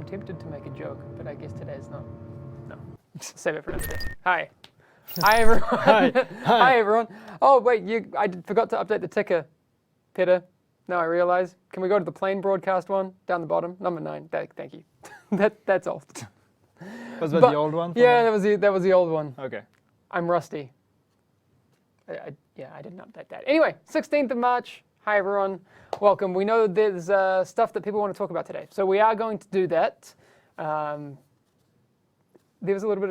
tempted to make a joke, but I guess today's not. No. Save it for another day. Hi. Hi, everyone. Hi. Hi, everyone. Oh, wait, I forgot to update the ticker, Peter. Now I realize. Can we go to the plain broadcast one down the bottom? Number 9. Thank you. That's all. Was that the old one? Yeah, that was the old one. Okay. I'm rusty. I didn't update that. Anyway, 16th of March. Hi, everyone. Welcome. We know there's stuff that people want to talk about today, so we are going to do that. There was a little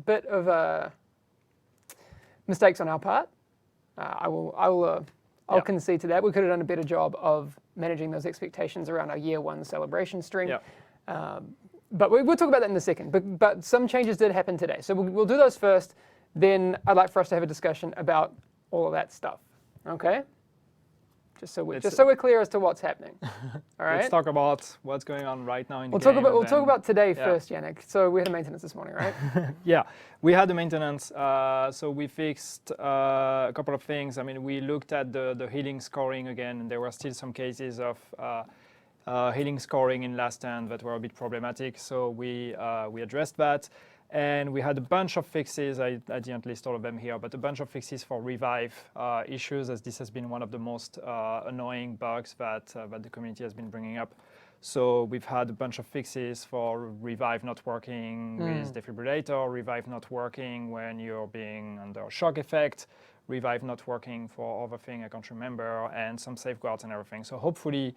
bit of mistakes on our part. I'll concede to that. We could have done a better job of managing those expectations around our year 1 celebration stream. Yeah. But we'll talk about that in a second. But some changes did happen today. So we'll do those first. Then I'd like for us to have a discussion about all of that stuff. Okay? Just so we're clear as to what's happening. All right? Let's talk about what's going on right now in the game. We'll talk about today first, Yannick. So we had a maintenance this morning, right? Yeah, we had the maintenance. So we fixed a couple of things. I mean, we looked at the healing scoring again, and there were still some cases of healing scoring in last stand that were a bit problematic. So we addressed that. And we had a bunch of fixes. I didn't list all of them here, but a bunch of fixes for revive issues, as this has been one of the most annoying bugs that the community has been bringing up. So we've had a bunch of fixes for revive not working with defibrillator, revive not working when you're being under shock effect, revive not working for other thing I can't remember, and some safeguards and everything. So hopefully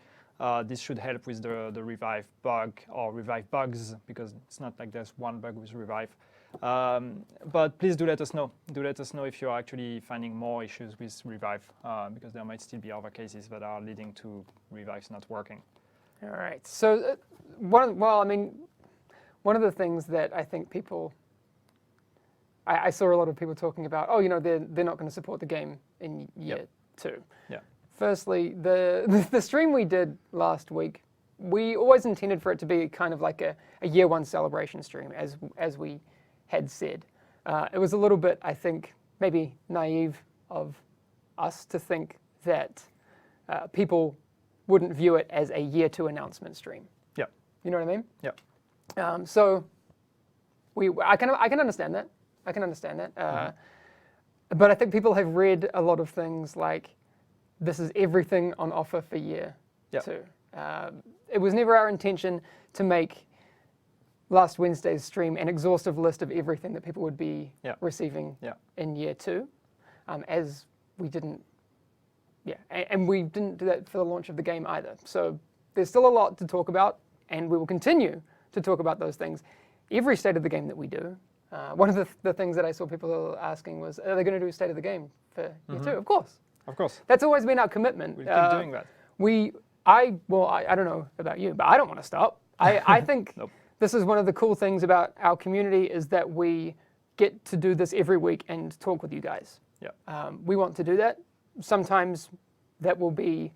this should help with the revive bug or revive bugs, because it's not like there's one bug with revive. But please do let us know. Do let us know if you're actually finding more issues with revive, because there might still be other cases that are leading to revives not working. All right. So one of the things that I think I saw a lot of people talking about, they're not going to support the game in year 2. Yeah. Firstly, the stream we did last week, we always intended for it to be kind of like a year 1 celebration stream, as we had said. It was a little bit, I think, maybe naive of us to think that people wouldn't view it as a year 2 announcement stream. Yeah. You know what I mean? Yeah. So I can understand that. I can understand that. But I think people have read a lot of things like, this is everything on offer for year 2. It was never our intention to make last Wednesday's stream an exhaustive list of everything that people would be receiving in year 2, as we didn't. And we didn't do that for the launch of the game either. So there's still a lot to talk about, and we will continue to talk about those things every state of the game that we do. One of the things that I saw people asking was, are they going to do a state of the game for year 2? Of course. Of course. That's always been our commitment. We'll keep doing that. I don't know about you, but I don't want to stop. I think this is one of the cool things about our community, is that we get to do this every week and talk with you guys. Yeah. We want to do that. Sometimes that will be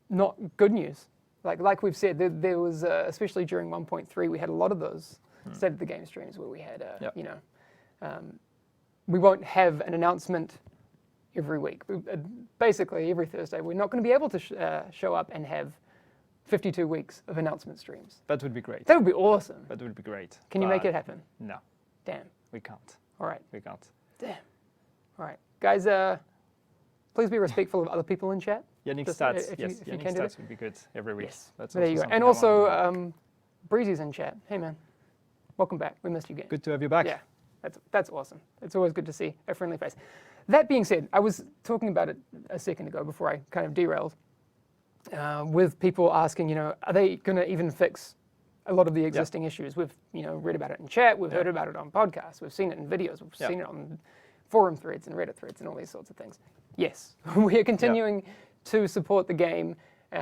not good news. Like we've said, there was, especially during 1.3, we had a lot of those state of the game streams where we had, we won't have an announcement every week. Basically, every Thursday, we're not going to be able to show up and have 52 weeks of announcement streams. That would be great. That would be awesome. That would be great. Can you make it happen? No. Damn. We can't. All right. We can't. Damn. All right. Guys, please be respectful of other people in chat. Yannick's stats. Yes, Yannick's stats would be good every week. Yes. That's there you go. And also, Breezy's in chat. Hey, man. Welcome back. We missed you again. Good to have you back. Yeah. That's awesome. It's always good to see a friendly face. That being said, I was talking about it a second ago before I kind of derailed, with people asking, are they going to even fix a lot of the existing issues? We've, read about it in chat. We've heard about it on podcasts. We've seen it in videos. We've seen it on forum threads and Reddit threads and all these sorts of things. Yes, we are continuing to support the game,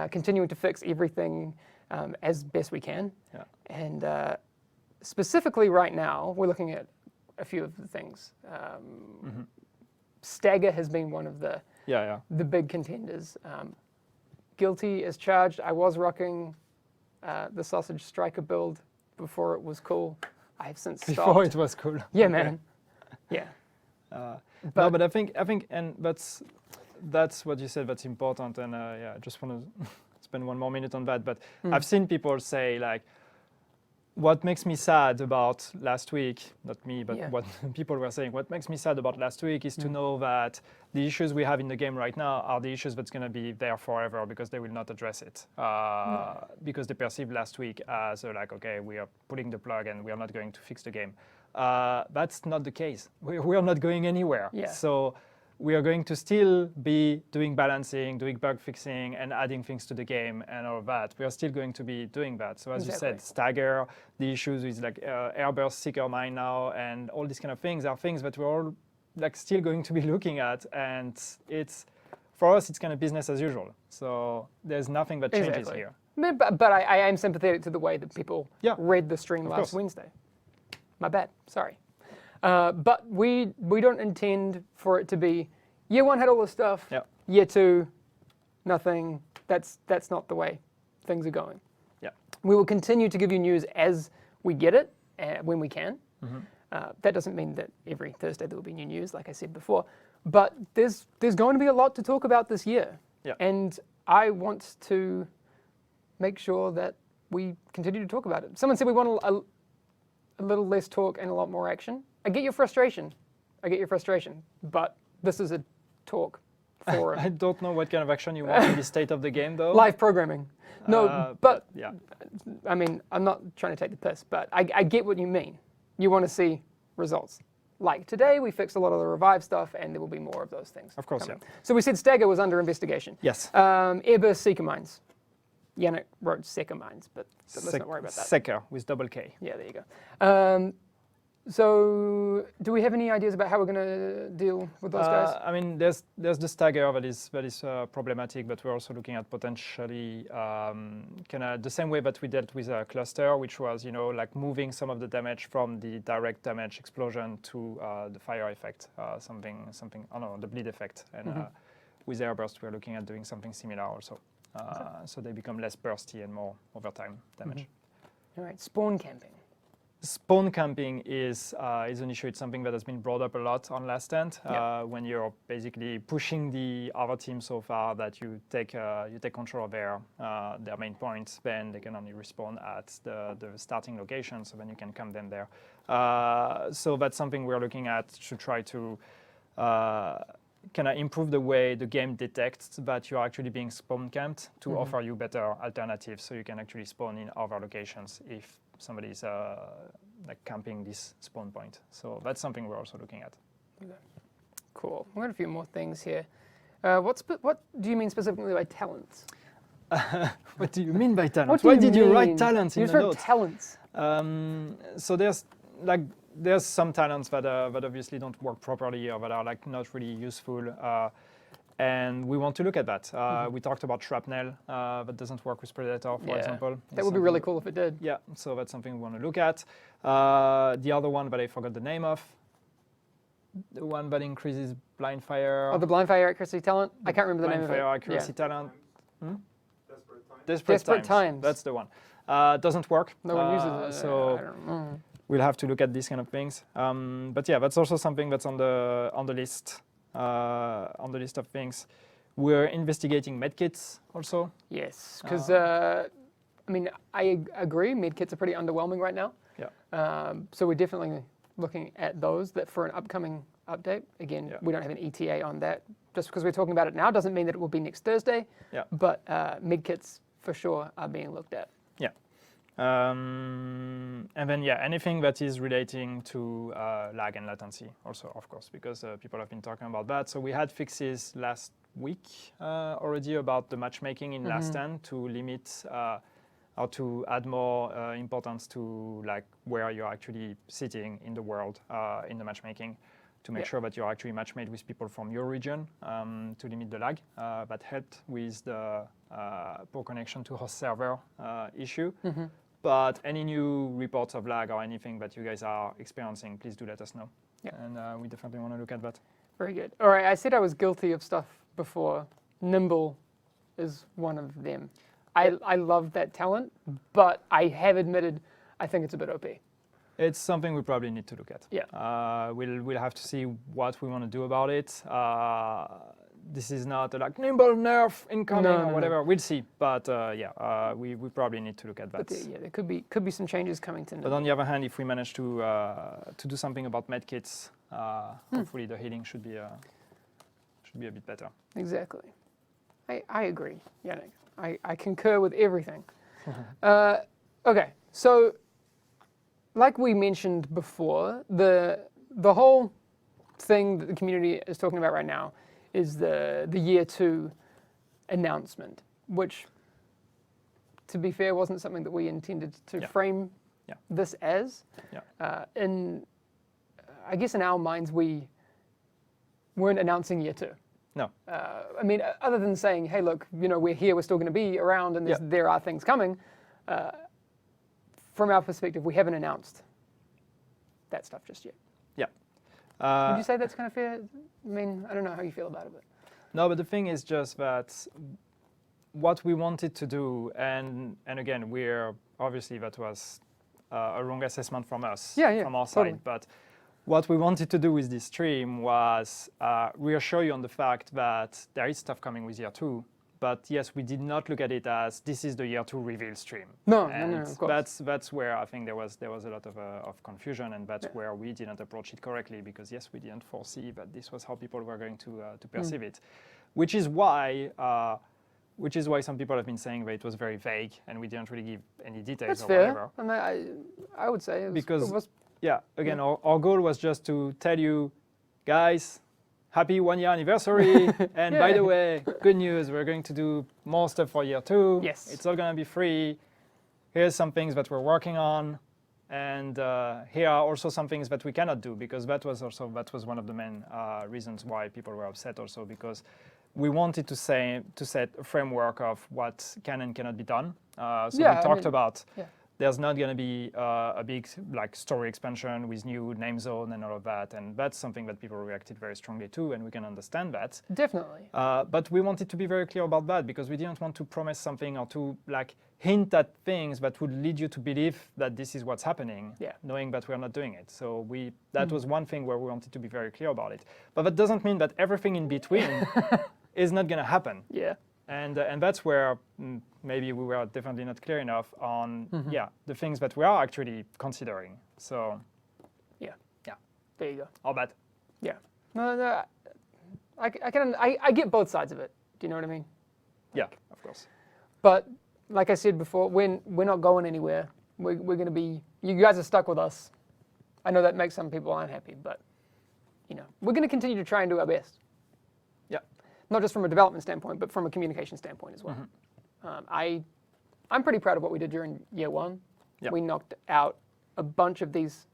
continuing to fix everything as best we can. Yeah. And specifically right now, we're looking at a few of the things. Stagger has been one of the big contenders. Guilty as charged. I was rocking the Sausage Striker build before it was cool. I have since stopped. Before it was cool. Yeah, man. Yeah. But I think, and that's what you said. That's important, and I just want to spend one more minute on that. But I've seen people say like, what makes me sad about last week, not me, but what people were saying, what makes me sad about last week is to know that the issues we have in the game right now are the issues that's going to be there forever because they will not address it. Because they perceived last week as like, okay, we are pulling the plug and we are not going to fix the game. That's not the case. We are not going anywhere. Yeah. So we are going to still be doing balancing, doing bug fixing, and adding things to the game and all of that. We are still going to be doing that. So as you said, stagger, the issues with like airburst seeker mine now, and all these kind of things are things that we're all like still going to be looking at. And it's, for us, it's kind of business as usual. So there's nothing that changes here. But I am sympathetic to the way that people read the stream last Wednesday. My bad, sorry. But we don't intend for it to be year one had all this stuff, year two, nothing. That's not the way things are going. Yeah. We will continue to give you news as we get it, when we can. That doesn't mean that every Thursday there will be new news, like I said before. But there's going to be a lot to talk about this year. Yeah. And I want to make sure that we continue to talk about it. Someone said we want a little less talk and a lot more action. I get your frustration. But this is a talk forum. I don't know what kind of action you want in the state of the game, though. Live programming. No, but yeah. I mean, I'm not trying to take the piss, but I get what you mean. You want to see results. Like today, we fixed a lot of the revive stuff, and there will be more of those things. Of course, coming. So we said Stagger was under investigation. Yes. Airburst seeker mines. Yannick wrote seeker mines, but let's not worry about that. Seeker with double K. Yeah, there you go. So, do we have any ideas about how we're going to deal with those guys? I mean, there's the stagger that is problematic, but we're also looking at potentially kind of the same way that we dealt with a cluster, which was like moving some of the damage from the direct damage explosion to the fire effect, something the bleed effect, and with airburst we're looking at doing something similar also, so they become less bursty and more over time damage. All right, spawn camping. Spawn camping is an issue. It's something that has been brought up a lot on Last Stand. When you're basically pushing the other team so far that you take control of their main points, then they can only respawn at the starting location. So then you can camp them there. So that's something we're looking at to try to kind of improve the way the game detects that you're actually being spawn camped to offer you better alternatives, so you can actually spawn in other locations if somebody's like camping this spawn point. So that's something we're also looking at. Okay. Cool. We've got a few more things here. What do you mean specifically by talents? What do you mean by talents? Why did you write talents in the notes? Talents. So there's some talents that obviously don't work properly or that are like not really useful. And we want to look at that. We talked about shrapnel that doesn't work with Predator, for example. That would be really cool if it did. Yeah, so that's something we want to look at. The other one that I forgot the name of, the one that increases blind fire. Oh, the blind fire accuracy talent? I can't remember the name of it. Blind fire accuracy talent. Desperate Times. That's the one. Doesn't work. No one uses it. So I don't know. We'll have to look at these kind of things. But yeah, that's also something that's on the list. On the list of things. We're investigating medkits also. Yes, because I mean, I agree, medkits are pretty underwhelming right now. Yeah. So we're definitely looking at those that for an upcoming update. Again, we don't have an ETA on that. Just because we're talking about it now doesn't mean that it will be next Thursday. Yeah. But medkits for sure are being looked at. Yeah. And then, anything that is relating to lag and latency also, of course, because people have been talking about that. So we had fixes last week already about the matchmaking in Last Stand to limit or to add more importance to like where you're actually sitting in the world in the matchmaking, to make sure that you're actually match-made with people from your region to limit the lag. That helped with the poor connection to host server issue. But any new reports of lag or anything that you guys are experiencing, please do let us know. Yeah. And we definitely want to look at that. Very good. All right, I said I was guilty of stuff before. Nimble is one of them. I love that talent, but I have admitted I think it's a bit OP. It's something we probably need to look at. Yeah. We'll have to see what we want to do about it. this is not a like nimble nerf incoming No, or no, whatever. We'll see. But we probably need to look at that. But there could be some changes coming to. But on the other hand, if we manage to do something about medkits, hopefully the healing should be a bit better. Exactly. I agree, Yannick. I concur with everything. Okay, so like we mentioned before, the whole thing that the community is talking about right now is the year 2 announcement, which, to be fair, wasn't something that we intended to frame this as. I guess in our minds, we weren't announcing year 2. No. I mean, other than saying, hey, look, we're here, we're still going to be around, and there are things coming. From our perspective, we haven't announced that stuff just yet. Yeah. Would you say that's kind of fair? I mean, I don't know how you feel about it. But. No, but the thing is just that what we wanted to do, and again, obviously that was a wrong assessment from us, from our side, but what we wanted to do with this stream was reassure you on the fact that there is stuff coming with year 2. But yes, we did not look at it as this is the year 2 reveal stream. No, of course. That's where I think there was a lot of confusion, and that's where we didn't approach it correctly, because yes, we didn't foresee that this was how people were going to perceive it, which is why some people have been saying that it was very vague and we didn't really give any details. That's or fair. whatever. I mean, I would say it was. Yeah, again, our goal was just to tell you, guys, happy 1-year anniversary. And by the way, good news, we're going to do more stuff for year 2. Yes. It's all going to be free. Here's some things that we're working on. And here are also some things that we cannot do, because that was one of the main reasons why people were upset also, because we wanted to set a framework of what can and cannot be done. We talked about there's not going to be a big story expansion with new name zone and all of that, and that's something that people reacted very strongly to, and we can understand that. Definitely. But we wanted to be very clear about that, because we didn't want to promise something or to hint at things that would lead you to believe that this is what's happening, knowing that we're not doing it. So that was one thing where we wanted to be very clear about it. But that doesn't mean that everything in between is not going to happen. Yeah. And that's where maybe we were definitely not clear enough on the things that we are actually considering. So yeah, there you go. All bad. Yeah, no, I get both sides of it. Do you know what I mean? Yeah, of course. But like I said before, we're not going anywhere. We're going to be. You guys are stuck with us. I know that makes some people unhappy, but we're going to continue to try and do our best. Not just from a development standpoint, but from a communication standpoint as well. I'm pretty proud of what we did during year 1. We knocked out a bunch of these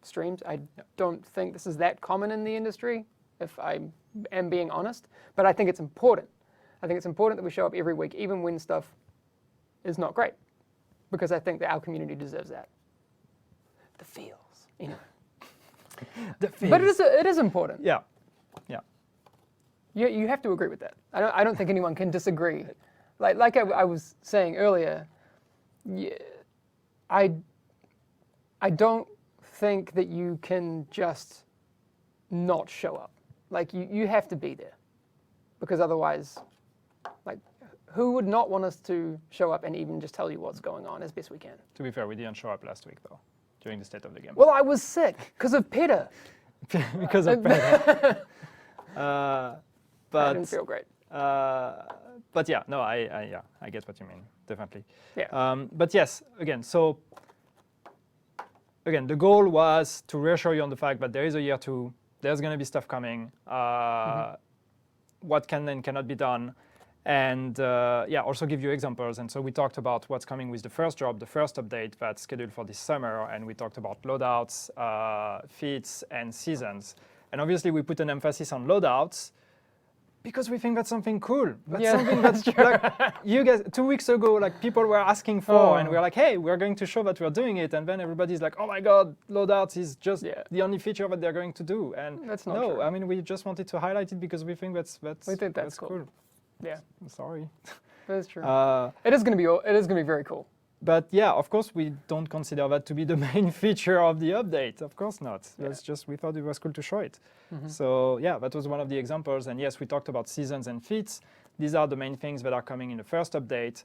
streams. I don't think this is that common in the industry, if I am being honest, but I think it's important. I think it's important that we show up every week, even when stuff is not great, because I think that our community deserves that. The feels, anyway. The feels. But it is important. Yeah. You have to agree with that. I don't think anyone can disagree. Like I was saying earlier, I don't think that you can just not show up. You have to be there, because otherwise, who would not want us to show up and even just tell you what's going on as best we can? To be fair, we didn't show up last week though, during the State of the Game. Well, I was sick because of Peter. Because of Peter. I didn't feel great. But yeah, no, I get what you mean, definitely. Yeah. But yes, again, the goal was to reassure you on the fact that there is a year 2, there's going to be stuff coming, what can and cannot be done, and also give you examples. And so we talked about what's coming with the first job, the first update that's scheduled for this summer, and we talked about loadouts, feats, and seasons. And obviously we put an emphasis on loadouts, because we think that's something cool. That's something that's you guys 2 weeks ago, people were asking for, and we're like, hey, we're going to show that we're doing it, and then everybody's like, oh my God, loadouts is just the only feature that they're going to do. And that's not true. I mean, we just wanted to highlight it because we think that's cool. Yeah, I'm sorry. that's true. It is going to be very cool. But yeah, of course, we don't consider that to be the main feature of the update. Of course not. That's just, we thought it was cool to show it. So yeah, that was one of the examples. And yes, we talked about seasons and feats. These are the main things that are coming in the first update.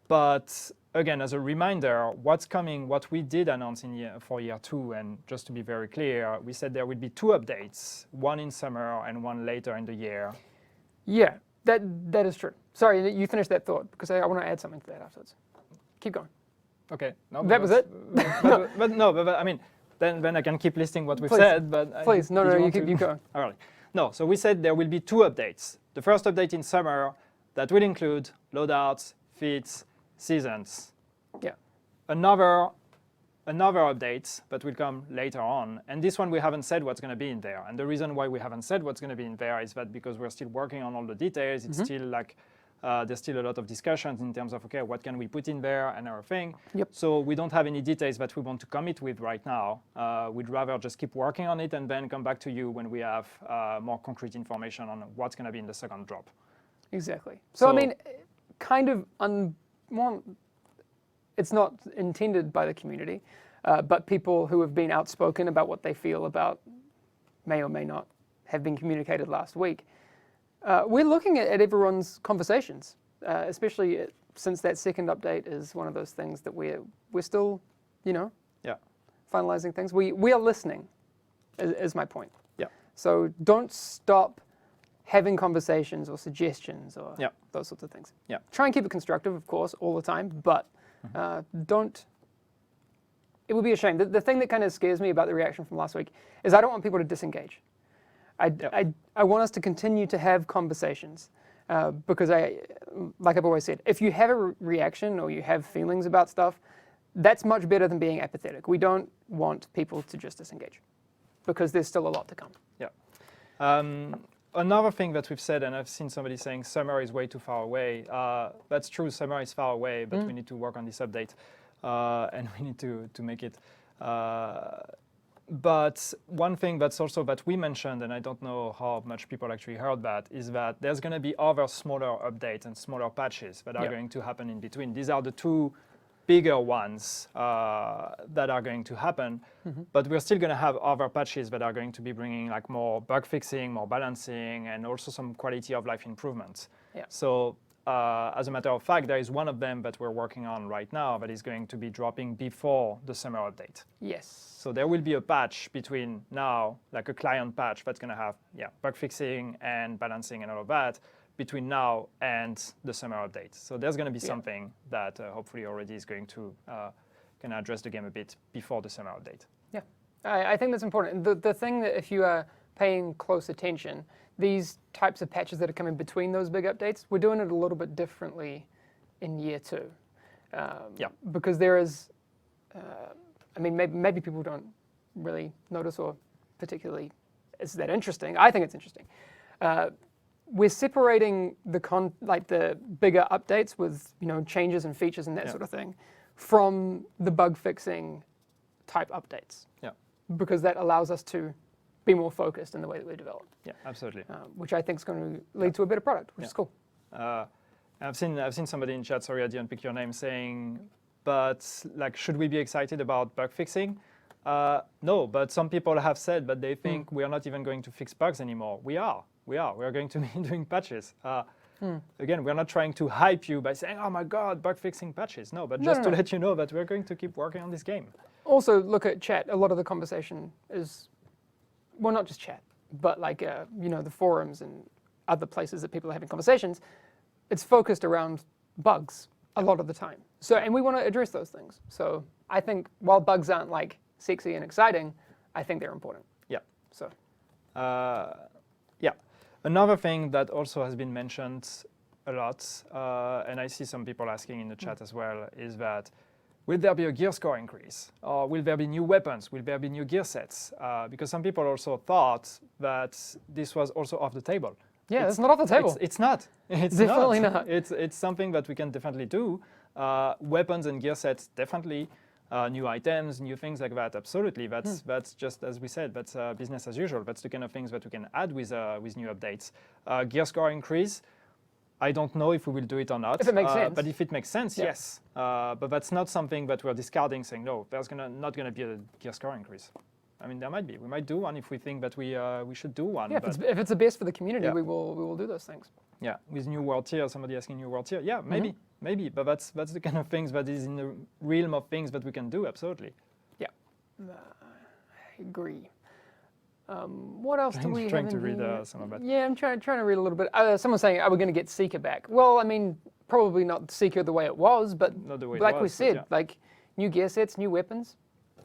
But again, as a reminder, what's coming, what we did announce for year 2, and just to be very clear, we said there would be 2 updates, one in summer and one later in the year. Yeah, that is true. Sorry, you finished that thought, because I want to add something to that afterwards. Keep going. Okay. No, that was it? but I mean, then I can keep listing what we've Please. said. But Please, no, you keep going. All right. No, so we said there will be 2 updates. The first update in summer that will include loadouts, feats, seasons. Yeah. Another update that will come later on. And this one we haven't said what's going to be in there. And the reason why we haven't said what's going to be in there is that because we're still working on all the details, it's still like there's still a lot of discussions in terms of, okay, what can we put in there and everything. Yep. So we don't have any details that we want to commit with right now. We'd rather just keep working on it and then come back to you when we have more concrete information on what's going to be in the second drop. Exactly. So I mean, kind of, well, it's not intended by the community, but people who have been outspoken about what they feel about may or may not have been communicated last week. We're looking at everyone's conversations, especially since that second update is one of those things that we're still, finalizing things. We are listening, is my point. Yeah. So don't stop having conversations or suggestions or those sorts of things. Yeah. Try and keep it constructive, of course, all the time, but don't. It would be a shame. The thing that kind of scares me about the reaction from last week is I don't want people to disengage. I want us to continue to have conversations because like I've always said, if you have a reaction or you have feelings about stuff, that's much better than being apathetic. We don't want people to just disengage because there's still a lot to come. Yeah. Another thing that we've said, and I've seen somebody saying summer is way too far away. That's true, summer is far away, but we need to work on this update and we need to make it. But one thing that's also that we mentioned, and I don't know how much people actually heard that, is that there's going to be other smaller updates and smaller patches that are going to happen in between. These are the 2 bigger ones that are going to happen, but we're still going to have other patches that are going to be bringing like more bug fixing, more balancing, and also some quality of life improvements. Yeah. So as a matter of fact, there is one of them that we're working on right now that is going to be dropping before the summer update. Yes. So there will be a patch between now, like a client patch that's going to have bug fixing and balancing and all of that, between now and the summer update. So there's going to be something that hopefully already is going to can address the game a bit before the summer update. Yeah, I think that's important. The thing that if you are paying close attention, these types of patches that are coming between those big updates, we're doing it a little bit differently in year 2. Because there is, I mean, maybe people don't really notice or particularly is that interesting. I think it's interesting. We're separating the bigger updates with changes and features and that sort of thing from the bug fixing type updates. Yeah. Because that allows us to be more focused in the way that we develop. Yeah, absolutely. Which I think is going to lead to a better product, which is cool. I've seen somebody in chat, sorry I didn't pick your name, saying, but like, should we be excited about bug fixing? No, but some people have said that they think we are not even going to fix bugs anymore. We are going to be doing patches. Again, we're not trying to hype you by saying, oh my God, bug fixing patches. No, but just to let you know that we're going to keep working on this game. Also, look at chat. A lot of the conversation is, well, not just chat, but like, the forums and other places that people are having conversations. It's focused around bugs a lot of the time. So, and we want to address those things. So I think while bugs aren't like sexy and exciting, I think they're important. Yeah. So. Another thing that also has been mentioned a lot, and I see some people asking in the chat as well, is that will there be a gear score increase? Or will there be new weapons? Will there be new gear sets? Because some people also thought that this was also off the table. Yeah, it's not off the table. It's not. It's definitely not. It's something that we can definitely do. Weapons and gear sets, definitely. New items, new things like that, absolutely. That's just, as we said, that's business as usual. That's the kind of things that we can add with new updates. Gear score increase, I don't know if we will do it or not. If it makes sense. But if it makes sense, Yeah. yes. But that's not something that we're discarding, saying, no, there's not going to be a gear score increase. I mean, there might be. We might do one if we think that we should do one. Yeah, if it's the best for the community, Yeah. we will do those things. Yeah, with new world tier, somebody asking new world tier. Yeah, maybe. But that's the kind of things that is in the realm of things that we can do, absolutely. Yeah, I agree. What else do we Trying have to in read here? some of that. Yeah, I'm trying to read a little bit. Someone's saying, are we going to get Seeker back? Well, I mean, probably not Seeker the way it was, but Not the way it like we was, but said, yeah. like new gear sets, new weapons,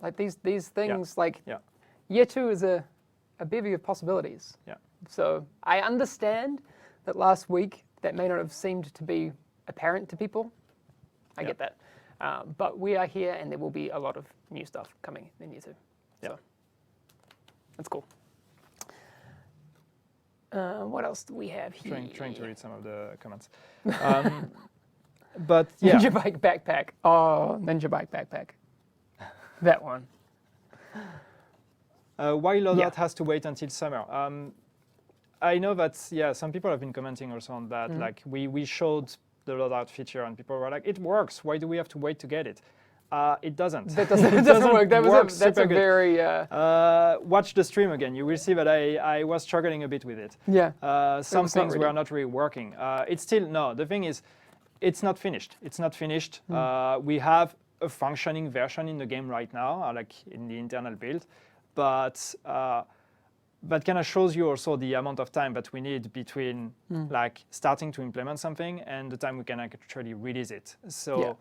like these things, like Yeah. year 2 is a bevy of possibilities. Yeah. So I understand that last week that may not have seemed to be apparent to people. I get that. But we are here and there will be a lot of new stuff coming in year 2. Yeah. So that's cool. What else do we have here? Trying to read some of the comments. But yeah. Ninja Bike Backpack. Oh, Ninja Bike Backpack. That one. Why loadout Yeah. has to wait until summer? I know that, some people have been commenting also on that. Like, we showed the loadout feature and people were like, it works. Why do we have to wait to get it? It doesn't. That doesn't, it doesn't work. That's super a good. very... Watch the stream again. You will see that I was struggling a bit with it. yeah. Some was not things ready. were not really working. It's still, no, the thing is, it's not finished. It's not finished. We have a functioning version in the game right now, like in the internal build, but that kind of shows you also the amount of time that we need between like starting to implement something and the time we can actually release it. So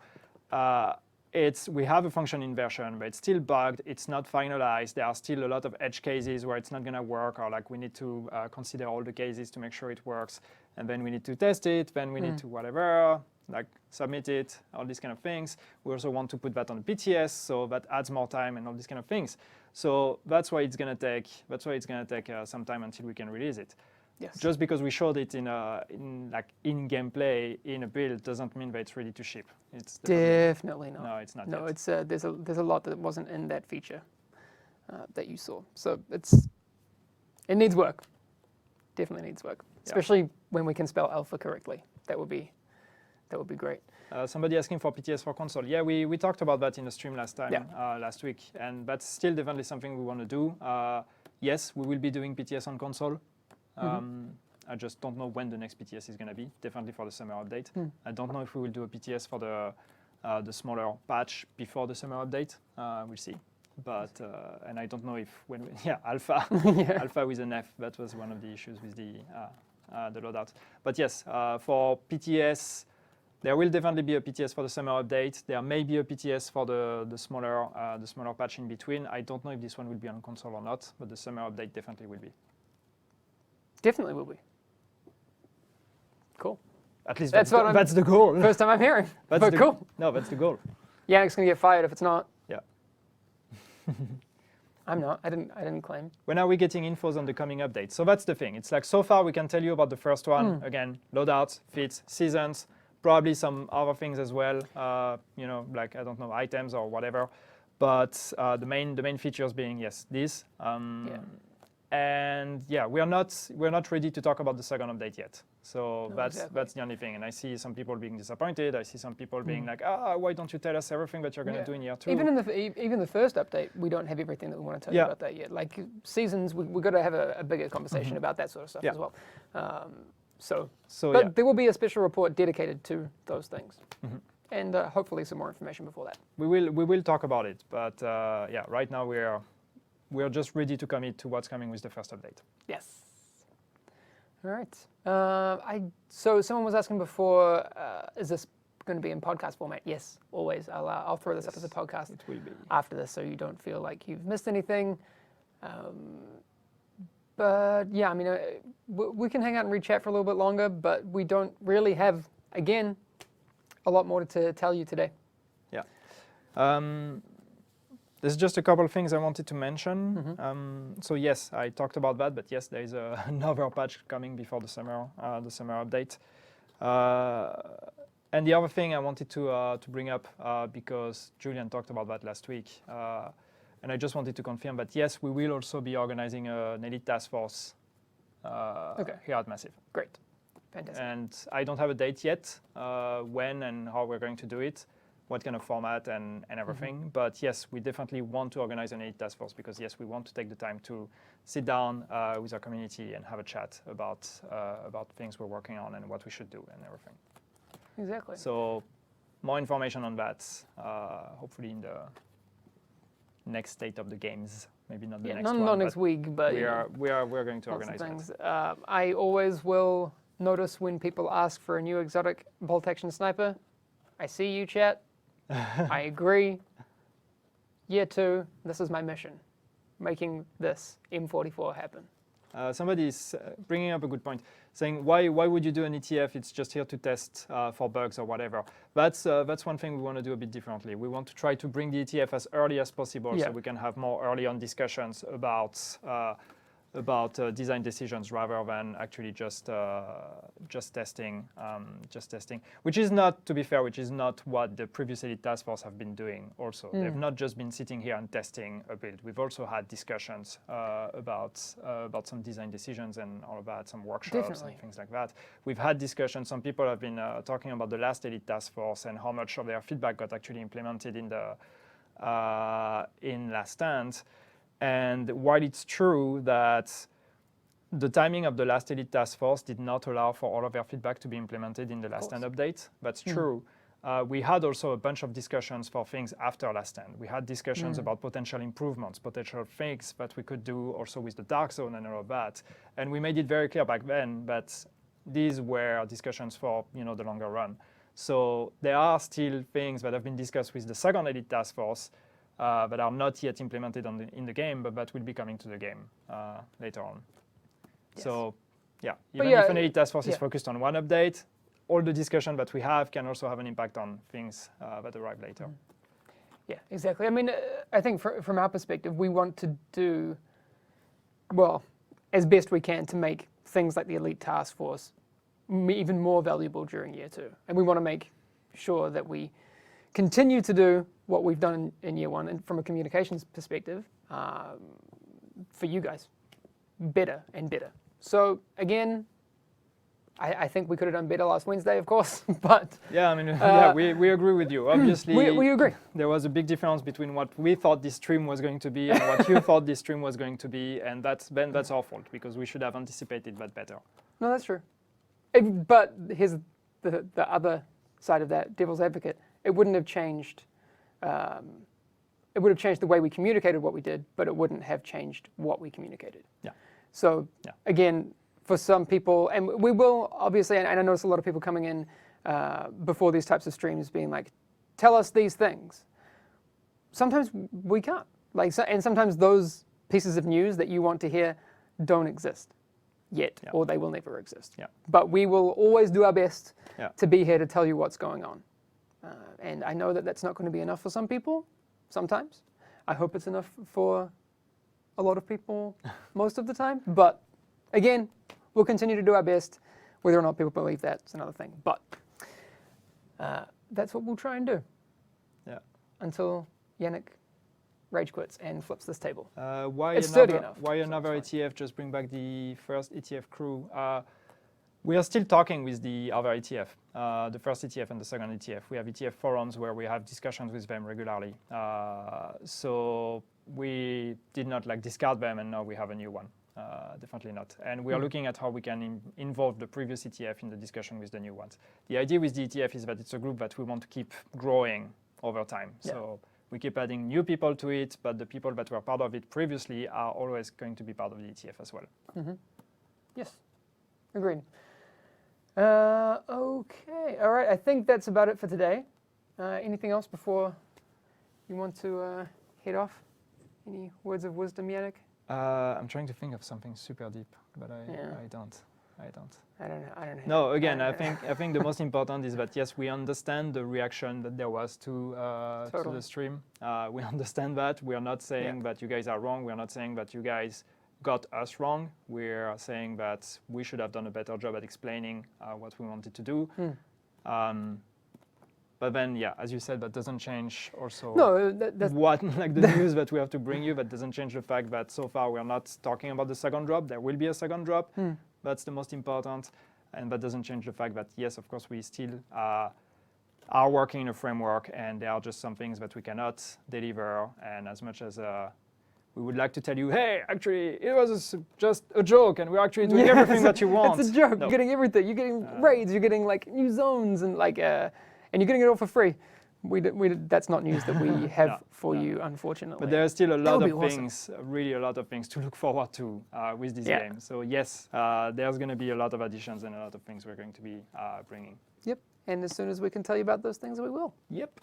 we have a functioning version, but it's still bugged. It's not finalized. There are still a lot of edge cases where it's not going to work, or like we need to consider all the cases to make sure it works. And then we need to test it. Then we need to whatever, like submit it, all these kind of things. We also want to put that on PTS, so that adds more time and all these kind of things. So that's why it's going to take. That's why it's going to take some time until we can release it. Yes. Just because we showed it in gameplay in a build doesn't mean that it's ready to ship. It's Definitely not. No, it's not. No, yet. it's there's a lot that wasn't in that feature that you saw. So it needs work. Definitely needs work, especially when we can spell alpha correctly. That would be great. Somebody asking for PTS for console. Yeah, we talked about that in the stream last time, last week, and that's still definitely something we want to do. Yes, we will be doing PTS on console. I just don't know when the next PTS is going to be. Definitely for the summer update. I don't know if we will do a PTS for the smaller patch before the summer update. We'll see. But and I don't know if alpha alpha with an F. That was one of the issues with the loadout. But yes, for PTS, there will definitely be a PTS for the summer update. There may be a PTS for the smaller patch in between. I don't know if this one will be on console or not, but the summer update definitely will be. Definitely will be. Cool. At least That's that's the goal. First time I'm hearing. But cool. No, that's the goal. Yannick's gonna get fired if it's not. Yeah. I'm not. I didn't claim. When are we getting infos on the coming updates? So that's the thing. It's like so far we can tell you about the first one. Again, loadouts, feats, seasons, probably some other things as well. Like I don't know, items or whatever. But the main features being this. And we're not ready to talk about the second update yet. So that's the only thing. And I see some people being disappointed. I see some people being like, why don't you tell us everything that you're going to do in year 2? Even the first update, we don't have everything that we want to tell you about that yet. Like seasons, we've got to have a bigger conversation about that sort of stuff as well. But there will be a special report dedicated to those things. And hopefully some more information before that. We will talk about it. But right now we're just ready to commit to what's coming with the first update. Yes. All right. So someone was asking before, is this going to be in podcast format? Yes, always. I'll throw this up as a podcast It will be. after this, so you don't feel like you've missed anything. But yeah, I mean, we can hang out and read chat for a little bit longer, but we don't really have, again, a lot more to tell you today. Yeah. There's just a couple of things I wanted to mention. So yes, I talked about that, but yes, there is another patch coming before the summer update. And the other thing I wanted to bring up, because Julian talked about that last week, and I just wanted to confirm that yes, we will also be organizing an elite task force here at Massive. Great. Fantastic. And I don't have a date yet, when and how we're going to do it, what kind of format and everything. But yes, we definitely want to organize an elite task force because yes, we want to take the time to sit down with our community and have a chat about things we're working on and what we should do and everything. Exactly. So more information on that, hopefully in the next state of the games. Maybe not the next one. Not next week, but we're going to lots of organize things. that. I always will notice when people ask for a new exotic bolt action sniper. I see you, chat. I agree. Year 2, this is my mission, making this M44 happen. Somebody's bringing up a good point, saying why would you do an ETF? It's just here to test for bugs or whatever. That's one thing we want to do a bit differently. We want to try to bring the ETF as early as possible so we can have more early on discussions about design decisions rather than actually just testing, which is not, to be fair, which is not what the previous elite task force have been doing also. They've not just been sitting here and testing a build. We've also had discussions about some design decisions and all about some workshops and things like that. We've had discussions. Some people have been talking about the last elite task force and how much of their feedback got actually implemented in Last Stand. And while it's true that the timing of the last elite task force did not allow for all of their feedback to be implemented in the Last Stand update, that's true. We had also a bunch of discussions for things after Last Stand. We had discussions about potential improvements, potential things that we could do also with the Dark Zone and all of that. And we made it very clear back then that these were discussions for the longer run. So there are still things that have been discussed with the second elite task force that are not yet implemented in the game, but that will be coming to the game later on. Yes. So, even if an elite task force is focused on one update, all the discussion that we have can also have an impact on things that arrive later. Yeah, exactly. I mean, I think from our perspective, we want to do, well, as best we can to make things like the elite task force even more valuable during year 2. And we want to make sure that we continue to do what we've done in year 1, and from a communications perspective, for you guys, better and better. So again, I think we could have done better last Wednesday, of course, but... Yeah, I mean, we agree with you. Obviously, we agree. There was a big difference between what we thought this stream was going to be and what you thought this stream was going to be, and that's our fault, because we should have anticipated that better. No, that's true. But here's the other side of that, devil's advocate. It wouldn't have changed. It would have changed the way we communicated what we did, but it wouldn't have changed what we communicated. Yeah. So again, for some people, and we will obviously, and I notice a lot of people coming in before these types of streams being like, tell us these things. Sometimes we can't. And sometimes those pieces of news that you want to hear don't exist yet, or they will never exist. Yeah. But we will always do our best to be here to tell you what's going on. And I know that that's not going to be enough for some people, sometimes. I hope it's enough for a lot of people most of the time. But again, we'll continue to do our best. Whether or not people believe that's another thing. But that's what we'll try and do. Yeah. Until Yannick rage quits and flips this table. Why another ETF? Just bring back the first ETF crew. We are still talking with the other ETF, the first ETF and the second ETF. We have ETF forums where we have discussions with them regularly. So we did not discard them, and now we have a new one. Definitely not. And we are looking at how we can involve the previous ETF in the discussion with the new ones. The idea with the ETF is that it's a group that we want to keep growing over time. Yeah. So we keep adding new people to it, but the people that were part of it previously are always going to be part of the ETF as well. Mm-hmm. Yes, agreed. Okay, all right, I think that's about it for today. Anything else before you want to head off? Any words of wisdom, Yannick? I'm trying to think of something super deep, but I don't. I don't know. No, again, I think the most important is that yes, we understand the reaction that there was to the stream. We understand that. We are not saying that you guys are wrong. We are not saying that you guys got us wrong. We're saying that we should have done a better job at explaining what we wanted to do. But then, as you said, that doesn't change also the news that we have to bring you. That doesn't change the fact that so far we're not talking about the second drop. There will be a second drop. That's the most important. And that doesn't change the fact that, yes, of course, we still are working in a framework, and there are just some things that we cannot deliver. And as much as we would like to tell you, hey, actually, it was just a joke, and we're actually doing everything that you want. It's a joke. No. You're getting everything. You're getting raids. You're getting like new zones, and like, and you're getting it all for free. That's not news that we have for you, unfortunately. But there are still a lot of awesome. things, really a lot of things to look forward to with this game. So yes, there's going to be a lot of additions and a lot of things we're going to be bringing. Yep. And as soon as we can tell you about those things, we will. Yep.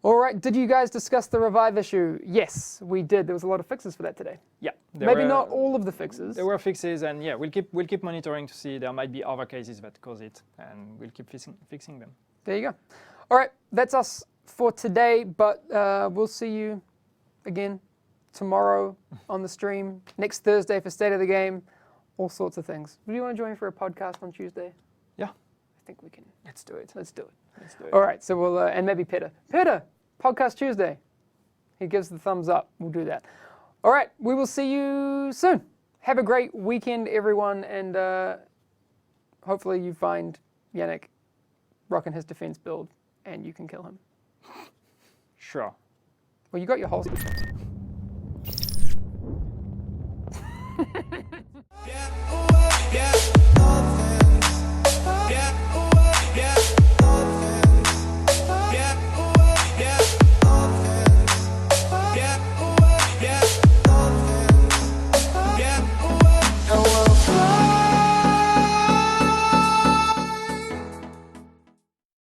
All right. Did you guys discuss the revive issue? Yes, we did. There was a lot of fixes for that today. Yeah. Maybe not all of the fixes. There were fixes, and yeah, we'll keep monitoring to see. There might be other cases that cause it, and we'll keep fixing them. There you go. All right, that's us for today, but we'll see you again tomorrow on the stream, next Thursday for State of the Game, all sorts of things. Do you want to join for a podcast on Tuesday? Yeah. I think we can. Let's do it. Let's do it. Let's do it. All right, so we'll, and maybe Peter, podcast Tuesday. He gives the thumbs up. We'll do that. All right, we will see you soon. Have a great weekend, everyone, and hopefully you find Yannick rocking his defense build and you can kill him. Sure. Well, you got your holster.